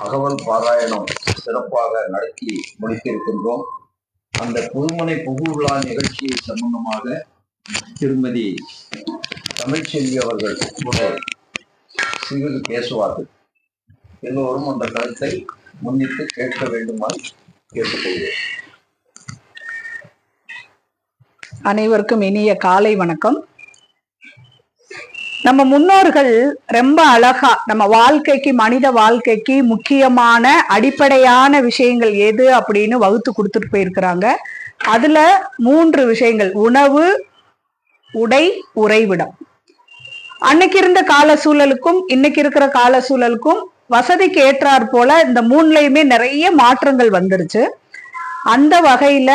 அகவல் பாராயணம் சிறப்பாக நடத்தி முடித்திருக்கின்றோம். அந்த புதுமனை புகுவிழா நிகழ்ச்சி சம்பந்தமாக திருமதி தமிழ்ச்செல்வி அவர்கள் கூட சிறிது பேசுவார்கள். எல்லோரும் அந்த கருத்தை முன்னிட்டு கேட்க வேண்டுமாய் கேட்டுக்கொள்கிறேன். அனைவருக்கும் இனிய காலை வணக்கம். நம்ம முன்னோர்கள் ரொம்ப அழகா நம்ம வாழ்க்கைக்கு, மனித வாழ்க்கைக்கு முக்கியமான அடிப்படையான விஷயங்கள் எது அப்படின்னு வகுத்து கொடுத்துட்டு போயிருக்கிறாங்க. அதுல 3 விஷயங்கள்: உணவு, உடை, உறைவிடம். அன்னைக்கு இருந்த கால சூழலுக்கும் இன்னைக்கு இருக்கிற கால சூழலுக்கும் வசதிக்கு ஏற்றாற் போல இந்த 3லயுமே நிறைய மாற்றங்கள் வந்துருச்சு. அந்த வகையில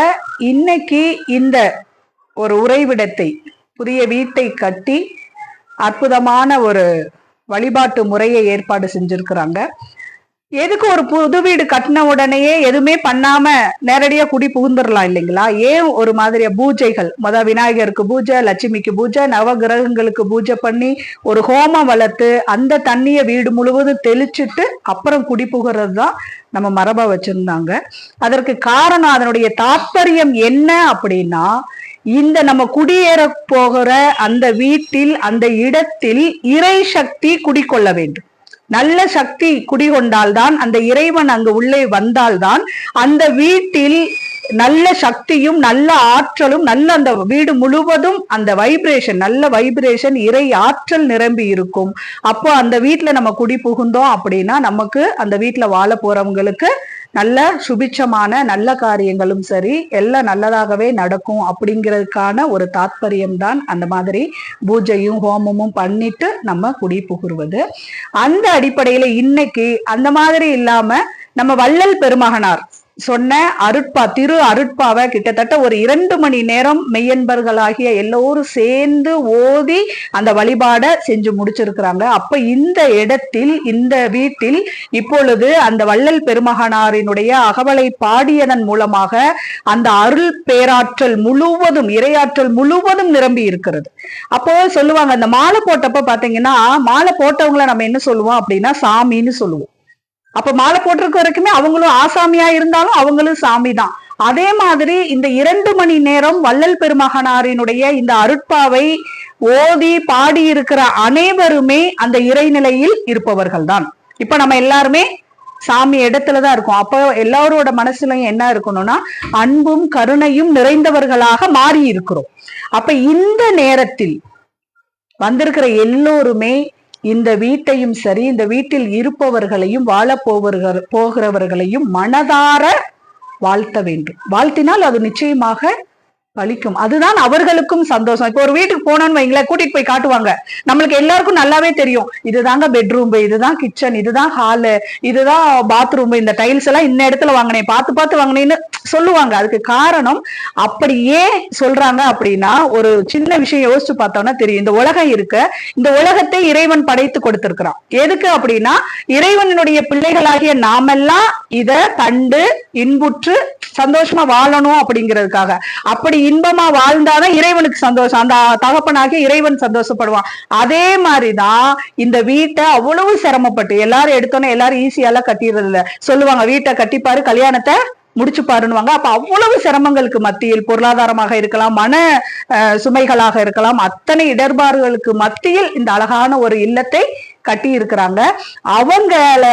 இன்னைக்கு இந்த ஒரு உறைவிடத்தை, புதிய வீட்டை கட்டி அற்புதமான ஒரு வழிபாட்டு முறையை ஏற்பாடு செஞ்சிருக்கிறாங்க. எதுக்கு ஒரு புது வீடு கட்டின உடனேயே எதுவுமே பண்ணாம நேரடியா குடி புகுந்துடலாம் இல்லைங்களா? ஏன் ஒரு மாதிரியா பூஜைகள், விநாயகருக்கு பூஜை, லட்சுமிக்கு பூஜை, நவகிரகங்களுக்கு பூஜை பண்ணி ஒரு ஹோமம் வளர்த்து அந்த தண்ணியை வீடு முழுவதும் தெளிச்சுட்டு அப்புறம் குடி புகிறது தான் நம்ம மரபா வச்சிருந்தாங்க. அதற்கு காரணம், அதனுடைய தாற்பயம் என்ன அப்படின்னா, இந்த நம்ம குடியேற போகிற அந்த வீட்டில், அந்த இடத்தில் இறை சக்தி குடிக்கொள்ள வேண்டும். நல்ல சக்தி குடிகொண்டால்தான், அந்த இறைவன் அங்கு உள்ளே வந்தால்தான் அந்த வீட்டில் நல்ல சக்தியும் நல்ல ஆற்றலும், நல்ல அந்த வீடு முழுவதும் அந்த வைப்ரேஷன், நல்ல வைப்ரேஷன், இறை ஆற்றல் நிரம்பி இருக்கும். அப்போ அந்த வீட்டுல நம்ம குடி புகுந்தோம் அப்படின்னா நமக்கு அந்த வீட்டுல வாழ போறவங்களுக்கு நல்ல சுபிட்சமான நல்ல காரியங்களும் சரி, எல்லாம் நல்லதாகவே நடக்கும் அப்படிங்கிறதுக்கான ஒரு தாத்பரியம் தான் அந்த மாதிரி பூஜையும் ஹோமமும் பண்ணிட்டு நம்ம குடி புகுறுவது. அந்த அடிப்படையில இன்னைக்கு அந்த மாதிரி இல்லாம நம்ம வள்ளல் பெருமகனார் சொன்ன அருட்பா, திரு அருட்பாவை கிட்டத்தட்ட ஒரு 2 மணி நேரம் மெய்யன்பர்களாகிய எல்லோரும் சேர்ந்து ஓதி அந்த வழிபாட செஞ்சு முடிச்சிருக்கிறாங்க. அப்ப இந்த இடத்தில், இந்த வீட்டில் இப்பொழுது அந்த வள்ளல் பெருமகனாரினுடைய அகவலை பாடியதன் மூலமாக அந்த அருள் பேராற்றல் முழுவதும், இறையாற்றல் முழுவதும் நிரம்பி இருக்கிறது. அப்போ சொல்லுவாங்க, அந்த மாலை போட்டப்ப பாத்தீங்கன்னா, மாலை போட்டவங்களை நம்ம என்ன சொல்லுவோம் அப்படின்னா சாமின்னு சொல்லுவோம். அப்ப மாலை போட்டிருக்க வரைக்குமே அவங்களும் ஆசாமியா இருந்தாலும் அவங்களும் சாமி தான். அதே மாதிரி இந்த 2 மணி நேரம் வள்ளல் பெருமகனாரினுடைய இந்த அருட்பாவை ஓதி பாடி இருக்கிற அனைவருமே அந்த இறைநிலையில் இருப்பவர்கள் தான். இப்ப நம்ம எல்லாருமே சாமி இடத்துலதான் இருக்கோம். அப்போ எல்லாரோட மனசுலயும் என்ன இருக்கணும்னா, அன்பும் கருணையும் நிறைந்தவர்களாக மாறி இருக்கிறோம். அப்ப இந்த நேரத்தில் வந்திருக்கிற எல்லோருமே இந்த வீட்டையும் சரி, இந்த வீட்டில் இருப்பவர்களையும் வாழ போகிறவர்களையும் மனதார வாழ்த்த வேண்டும். வாழ்த்தினால் அது நிச்சயமாக பலிக்கும். அதுதான் அவர்களுக்கும் சந்தோஷம். இப்போ ஒரு வீட்டுக்கு போனோம்னு வைங்களேன், கூட்டிட்டு போய் காட்டுவாங்க. நம்மளுக்கு எல்லாருக்கும் நல்லாவே தெரியும், இதுதாங்க பெட்ரூம், இதுதான் கிச்சன், இதுதான் ஹாலு, இதுதான் பாத்ரூம், இந்த டைல்ஸ் எல்லாம் இந்த இடத்துல வாங்கினேன், பார்த்து வாங்கினேன்னு சொல்லுவாங்க. அதுக்கு காரணம், அப்படியே சொல்றாங்க அப்படின்னா ஒரு சின்ன விஷயம் யோசிச்சு பார்த்தோம்னா தெரியும். இந்த உலகம் இருக்க, இந்த உலகத்தை இறைவன் படைத்து கொடுத்திருக்கிறான். எதுக்கு அப்படின்னா, இறைவனுடைய பிள்ளைகளாகிய நாமெல்லாம் இத கண்டு இன்புற்று சந்தோஷமா வாழணும் அப்படிங்கிறதுக்காக. அப்படி இன்பமா வாழ்ந்தாதான் இறைவனுக்கு சந்தோஷம், அந்த தகப்பனாகிய இறைவன் சந்தோஷப்படுவான். அதே மாதிரிதான் இந்த வீட்டை அவ்வளவு சிரமப்பட்டு எல்லாரும் எடுத்தோன்னே எல்லாரும் ஈஸியால கட்டிடுறது இல்ல. சொல்லுவாங்க, வீட்டை கட்டிப்பாரு, கல்யாணத்தை முடிச்சு பாருன்னுவாங்க. அப்ப அவ்வளவு சிரமங்களுக்கு மத்தியில், பொருளாதாரமாக இருக்கலாம், மன சுமைகளாக இருக்கலாம், அத்தனை இடர்பாடுகளுக்கு மத்தியில் இந்த அழகான ஒரு இல்லத்தை கட்டி இருக்கிறாங்க. அவங்கள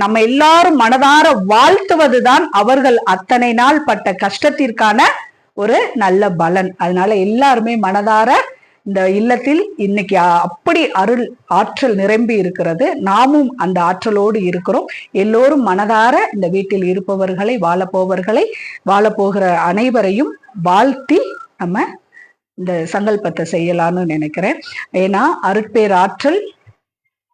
நம்ம எல்லாரும் மனதார வாழ்த்துவதுதான் அவர்கள் அத்தனை நாள் பட்ட கஷ்டத்திற்கான ஒரு நல்ல பலன். அதனால எல்லாருமே மனதார இந்த இல்லத்தில் இன்னைக்கு அப்படி அருள் ஆற்றல் நிரம்பி இருக்கிறது. நாமும் அந்த ஆற்றலோடு இருக்கிறோம். எல்லோரும் மனதார இந்த வீட்டில் இருப்பவர்களை, வாழப்போகிற அனைவரையும் வாழ்த்தி நம்ம இந்த சங்கல்பத்தை செய்யலாம்னு நினைக்கிறேன். ஏன்னா அருட்பேர் ஆற்றல்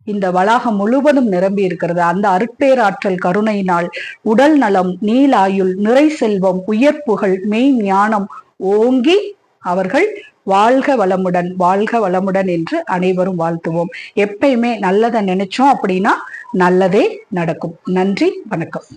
இந்த வளாகம் முழுவதும் நிரம்பி இருக்கிறது. அந்த அருட்பேராற்றல் கருணையினால் உடல் நலம், நீலாயுள், நிறை செல்வம், உயர்ப்புகள், மெய் ஞானம் ஓங்கி அவர்கள் வாழ்க வளமுடன் என்று அனைவரும் வாழ்த்துவோம். எப்பயுமே நல்லதை நினைச்சோம் அப்படின்னா நல்லதே நடக்கும். நன்றி, வணக்கம்.